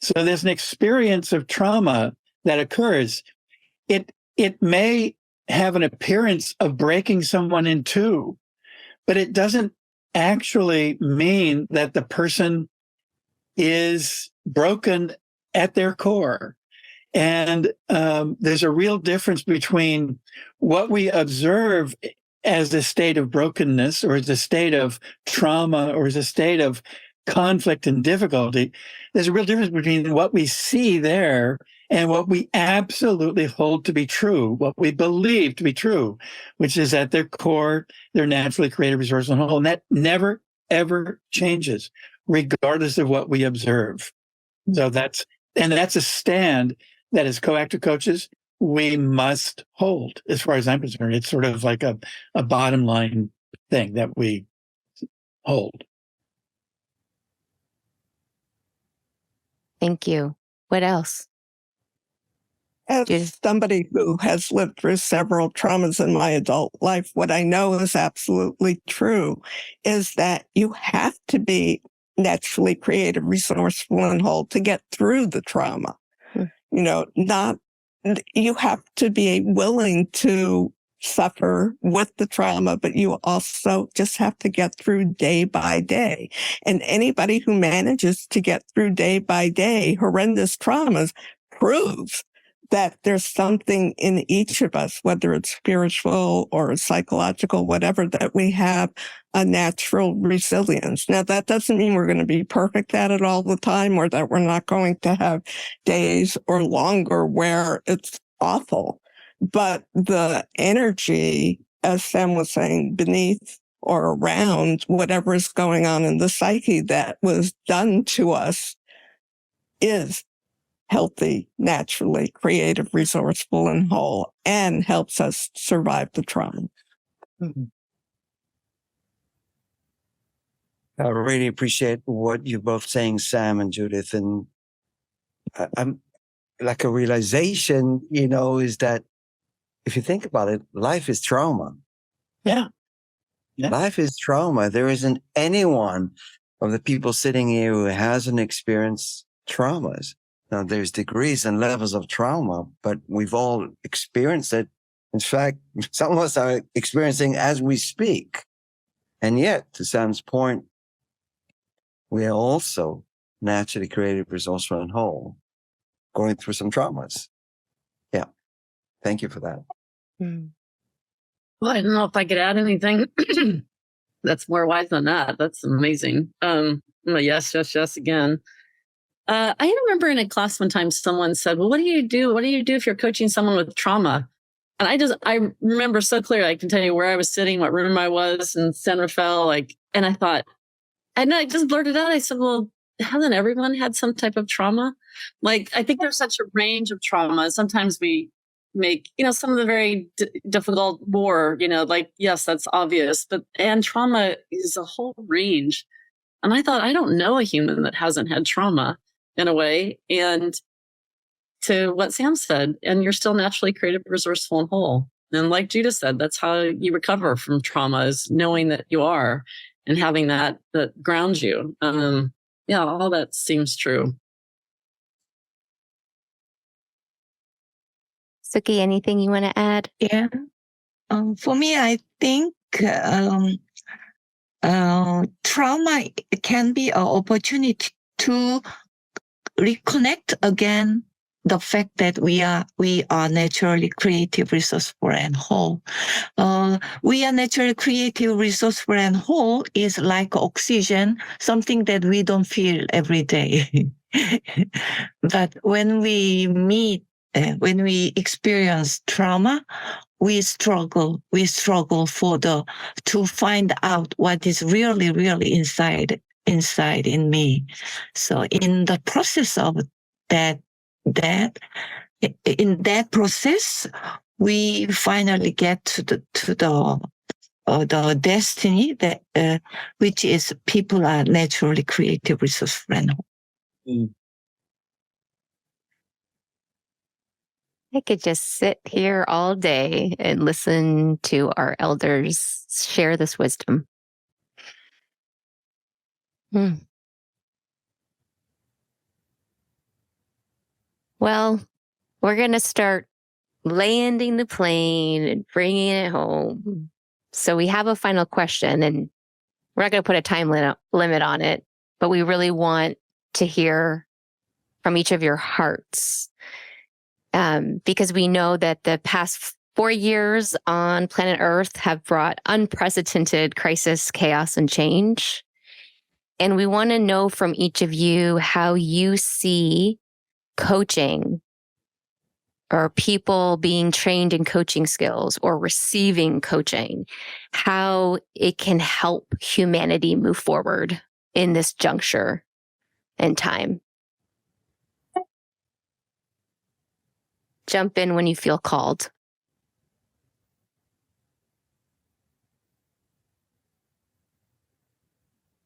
S5: So there's an experience of trauma that occurs. It may have an appearance of breaking someone in two, but it doesn't actually mean that the person is broken at their core. And there's a real difference between what we observe as a state of brokenness, or as a state of trauma, or as a state of conflict and difficulty. There's a real difference between what we see there and what we absolutely hold to be true, what we believe to be true, which is at their core, they're naturally creative, resourceful, and whole. And that never, ever changes, regardless of what we observe. So that's a stand that as co-active coaches, we must hold, as far as I'm concerned. It's sort of like a bottom line thing that we hold.
S1: Thank you. What else?
S3: As
S1: Judith?
S3: somebody who has lived through several traumas in my adult life, what I know is absolutely true is that you have to be naturally creative, resourceful, and whole to get through the trauma. You have to be willing to suffer with the trauma, but you also just have to get through day by day. And anybody who manages to get through day by day horrendous traumas proves that there's something in each of us, whether it's spiritual or psychological, whatever, that we have a natural resilience. Now, that doesn't mean we're going to be perfect at it all the time, or that we're not going to have days or longer where it's awful. But the energy, as Sam was saying, beneath or around whatever is going on in the psyche that was done to us is healthy, naturally creative, resourceful, and whole, and helps us survive the trauma.
S5: Mm-hmm.
S7: I really appreciate what you're both saying, Sam and Judith. And I'm like, a realization, is that if you think about it, life is trauma.
S5: Yeah.
S7: Life is trauma. There isn't anyone of the people sitting here who hasn't experienced traumas. Now, there's degrees and levels of trauma, but we've all experienced it. In fact, some of us are experiencing as we speak. And yet, to Sam's point, we are also naturally creative, resourceful, and whole, going through some traumas. Yeah. Thank you for that.
S6: Well, I don't know if I could add anything that's more wise than that. That's amazing. Yes again. I remember in a class one time, someone said, well, what do you do? What do you do if you're coaching someone with trauma? And I remember so clearly, I can tell you where I was sitting, what room I was in San Rafael, and I thought, and I just blurted out, I said, well, hasn't everyone had some type of trauma? I think there's such a range of trauma. Sometimes we make, some of the very difficult war, yes, that's obvious, and trauma is a whole range. And I thought, I don't know a human that hasn't had trauma in a way. And to what Sam said, and you're still naturally creative, resourceful, and whole. And like Judith said, that's how you recover from trauma, is knowing that you are and having that grounds you. All that seems true.
S1: Sookgi, anything you want to add?
S4: Yeah. For me, I think trauma can be an opportunity to reconnect again the fact that we are naturally creative, resourceful, and whole. We are naturally creative, resourceful, and whole is like oxygen, something that we don't feel every day. But when we when we experience trauma, we struggle to find out what is really, really inside in me. So in the process of in that process, we finally get to the destiny that which is people are naturally creative, resourceful, and whole.
S1: I could just sit here all day and listen to our elders share this wisdom. Well, we're going to start landing the plane and bringing it home. So we have a final question, and we're not going to put a time limit on it, but we really want to hear from each of your hearts. Because we know that the past 4 years on planet Earth have brought unprecedented crisis, chaos, and change. And we want to know from each of you how you see coaching or people being trained in coaching skills or receiving coaching, how it can help humanity move forward in this juncture in time. Jump in when you feel called.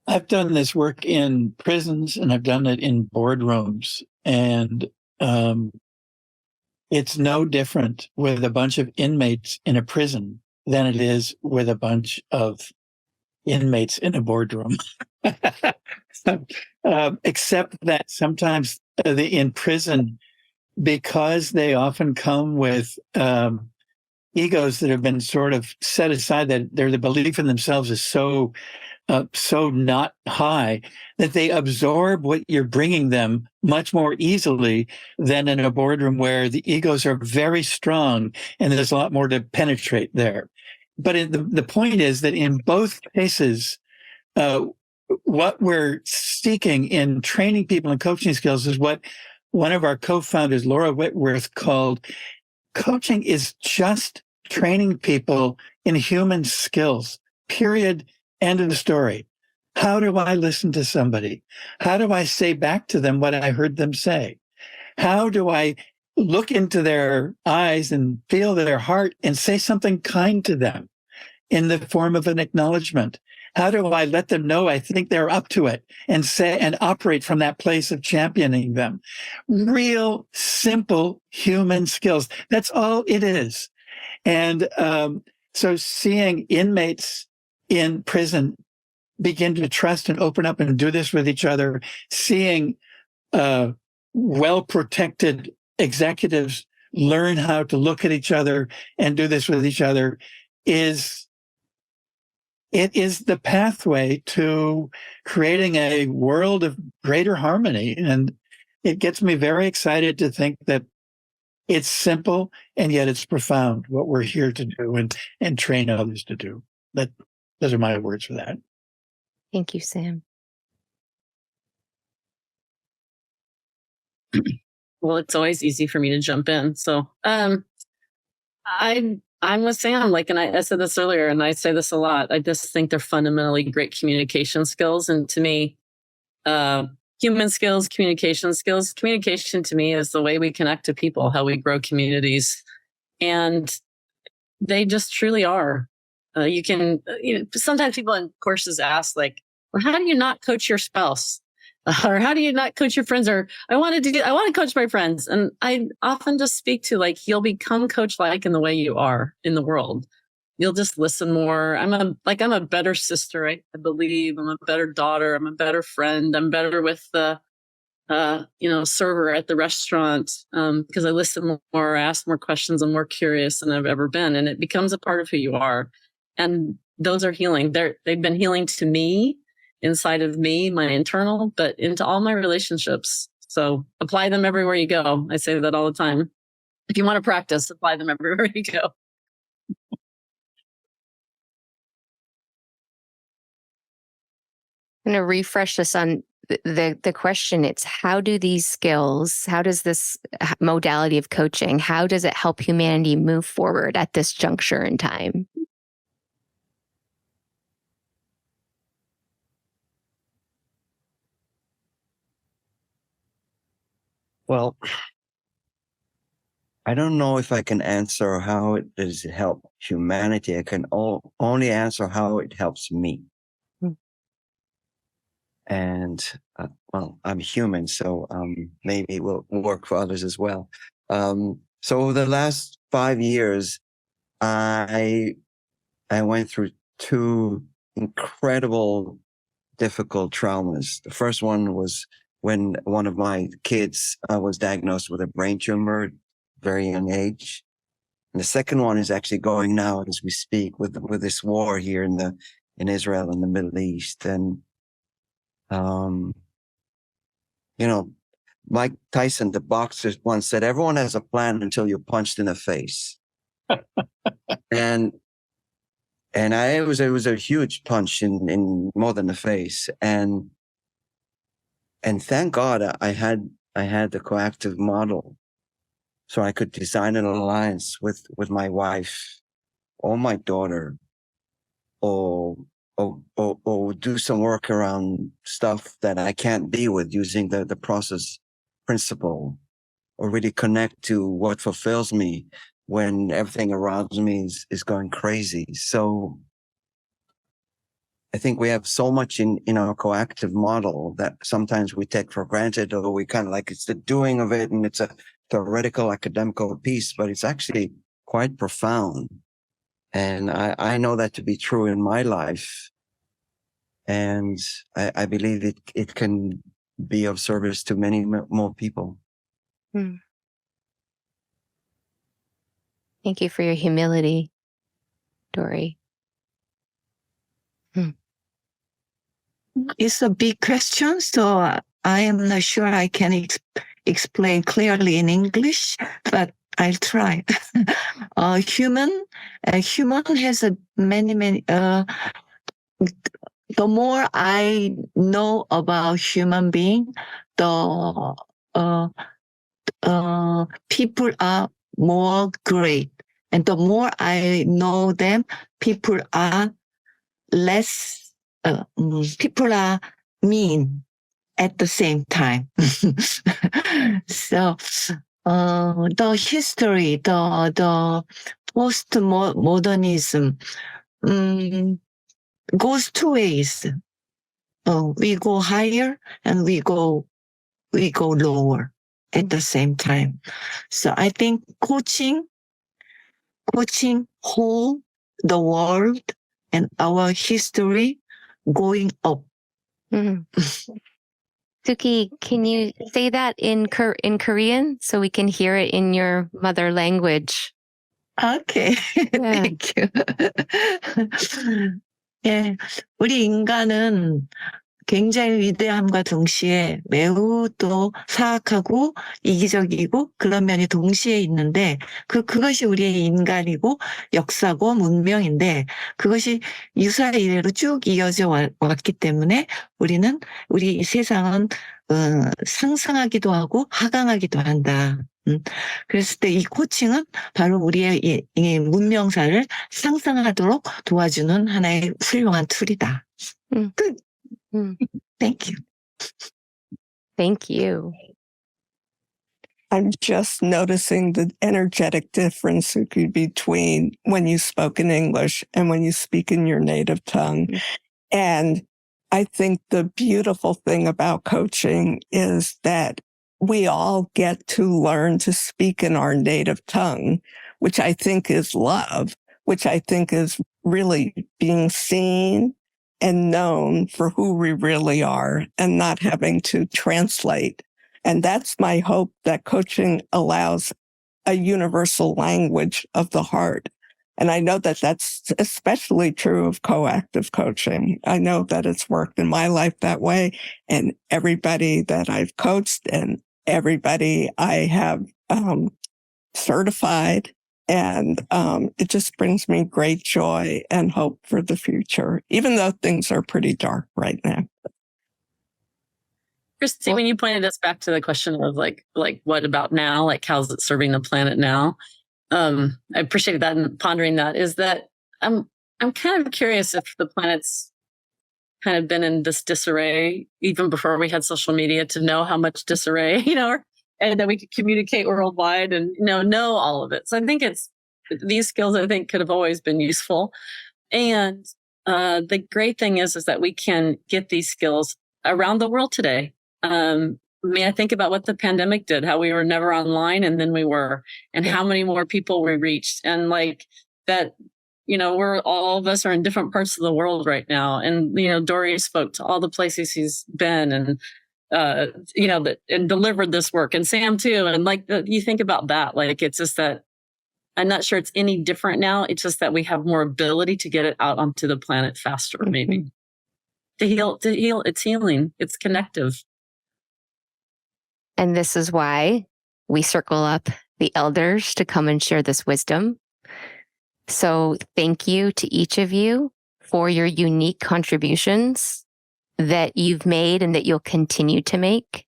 S5: I've done this work in prisons and I've done it in boardrooms, and it's no different with a bunch of inmates in a prison than it is with a bunch of inmates in a boardroom. Except that sometimes in prison, because they often come with egos that have been sort of set aside, that the belief in themselves is so not high, that they absorb what you're bringing them much more easily than in a boardroom where the egos are very strong and there's a lot more to penetrate there. But the point is that in both cases, what we're seeking in training people in coaching skills is what one of our co-founders, Laura Whitworth, called coaching is just training people in human skills, period. End of the story. How do I listen to somebody? How do I say back to them what I heard them say? How do I look into their eyes and feel their heart and say something kind to them in the form of an acknowledgement? How do I let them know I think they're up to it and say and operate from that place of championing them? Real simple human skills. That's all it is. And so seeing inmates in prison begin to trust and open up and do this with each other, seeing well-protected executives learn how to look at each other and do this with each other is the pathway to creating a world of greater harmony. And it gets me very excited to think that it's simple and yet it's profound what we're here to do and train others to do. Those are my words for that.
S1: Thank you, Sam.
S6: Well, it's always easy for me to jump in. So I'm with Sam, and I said this earlier, and I say this a lot. I just think they're fundamentally great communication skills. And to me, human skills, communication to me is the way we connect to people, how we grow communities. And they just truly are. Sometimes people in courses ask, well, how do you not coach your spouse? Or how do you not coach your friends? Or I want to coach my friends. And I often just speak to you'll become coach-like in the way you are in the world. You'll just listen more. I'm a better sister, I believe. I'm a better daughter. I'm a better friend. I'm better with the server at the restaurant because I listen more, I ask more questions. I'm more curious than I've ever been. And it becomes a part of who you are. And those are healing. They've been healing to me, inside of me, my internal, but into all my relationships. So apply them everywhere you go. I say that all the time. If you want to practice, apply them everywhere you go.
S1: I'm going to refresh this on the question. It's how do these skills, how does this modality of coaching, how does it help humanity move forward at this juncture in time?
S7: Well, I don't know if I can answer how it does help humanity. I can only answer how it helps me. And, I'm human, so maybe it will work for others as well. So over the last 5 years, I went through 2 incredible, difficult traumas. The first one was when one of my kids was diagnosed with a brain tumor at a very young age. And the second one is actually going now as we speak with this war here in Israel and the Middle East. And, Mike Tyson, the boxer, once said, everyone has a plan until you're punched in the face. and it was a huge punch in more than the face. And thank God I had the coactive model so I could design an alliance with my wife or my daughter, or do some work around stuff that I can't deal with using the process principle, or really connect to what fulfills me when everything around me is going crazy. So I think we have so much in our coactive model that sometimes we take for granted, or we kind of like it's the doing of it and it's a theoretical academical piece, but it's actually quite profound. And I know that to be true in my life. And I believe it can be of service to many more people.
S1: Thank you for your humility, Dori.
S4: It's a big question, so I am not sure I can explain clearly in English, but I'll try. Human has many. The more I know about human being, the people are more great, and the more I know them, people are less. People are mean at the same time. So the history, the postmodernism goes two ways. We go higher and we go lower at the same time. So I think coaching hold the world and our history going up.
S1: Sookgi, can you say that in Korean so we can hear it in your mother language?
S4: Okay.
S1: Yeah.
S4: Thank you. 예, 우리 인간은 굉장히 위대함과 동시에 매우 또 사악하고 이기적이고 그런 면이 동시에 있는데 그것이 우리의 인간이고 역사고 문명인데 그것이 유사 이래로 쭉 이어져 왔기 때문에 우리 세상은 상승하기도 하고 하강하기도 한다. 그랬을 때 이 코칭은 바로 우리의 이 문명사를 상승하도록 도와주는 하나의 훌륭한 툴이다. 끝. Thank you.
S1: Thank you.
S3: I'm just noticing the energetic difference between when you spoke in English and when you speak in your native tongue. And I think the beautiful thing about coaching is that we all get to learn to speak in our native tongue, which I think is love, which I think is really being seen and known for who we really are and not having to translate. And that's my hope, that coaching allows a universal language of the heart. And I know that that's especially true of coactive coaching. I know that it's worked in my life that way, and everybody that I've coached and everybody I have certified. And it just brings me great joy and hope for the future, even though things are pretty dark right now.
S6: Christy, when you pointed us back to the question of like what about now? Like, how's it serving the planet now? I appreciate that, and pondering that is that I'm kind of curious if the planet's kind of been in this disarray even before we had social media to know how much disarray, and that we could communicate worldwide and know all of it. So I think these skills I think could have always been useful. And the great thing is that we can get these skills around the world today. I think about what the pandemic did, how we were never online and then we were, and how many more people we reached. And like that, we're all of us are in different parts of the world right now. And, Dori spoke to all the places he's been and, and delivered this work, and Sam too. And like, you think about that, like, it's just that I'm not sure it's any different now. It's just that we have more ability to get it out onto the planet faster, maybe. To heal, it's healing, it's connective.
S1: And this is why we circle up the elders to come and share this wisdom. So thank you to each of you for your unique contributions that you've made and that you'll continue to make.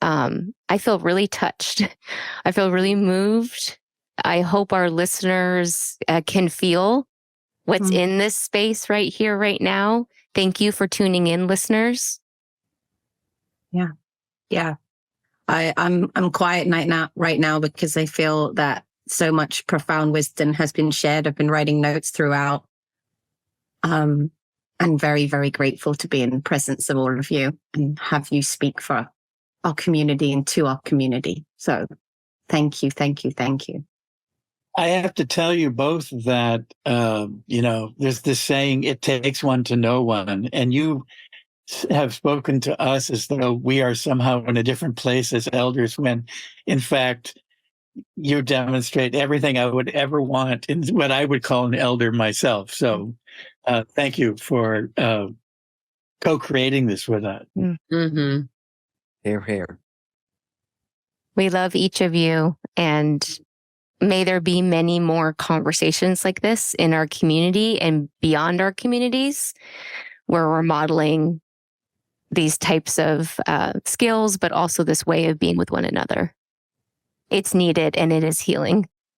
S1: I feel really touched. I feel really moved. I hope our listeners can feel what's in this space right here, right now. Thank you for tuning in, listeners.
S2: Yeah. I'm quiet right now because I feel that so much profound wisdom has been shared. I've been writing notes throughout. And very, very grateful to be in the presence of all of you and have you speak for our community and to our community. So thank you, thank you, thank you.
S5: I have to tell you both that, there's this saying, it takes one to know one. And you have spoken to us as though we are somehow in a different place as elders, when in fact, you demonstrate everything I would ever want in what I would call an elder myself. So thank you for co-creating this with us.
S6: Mm-hmm.
S7: Hear, hear.
S1: We love each of you, and may there be many more conversations like this in our community and beyond our communities, where we're modeling these types of skills, but also this way of being with one another. It's needed and it is healing.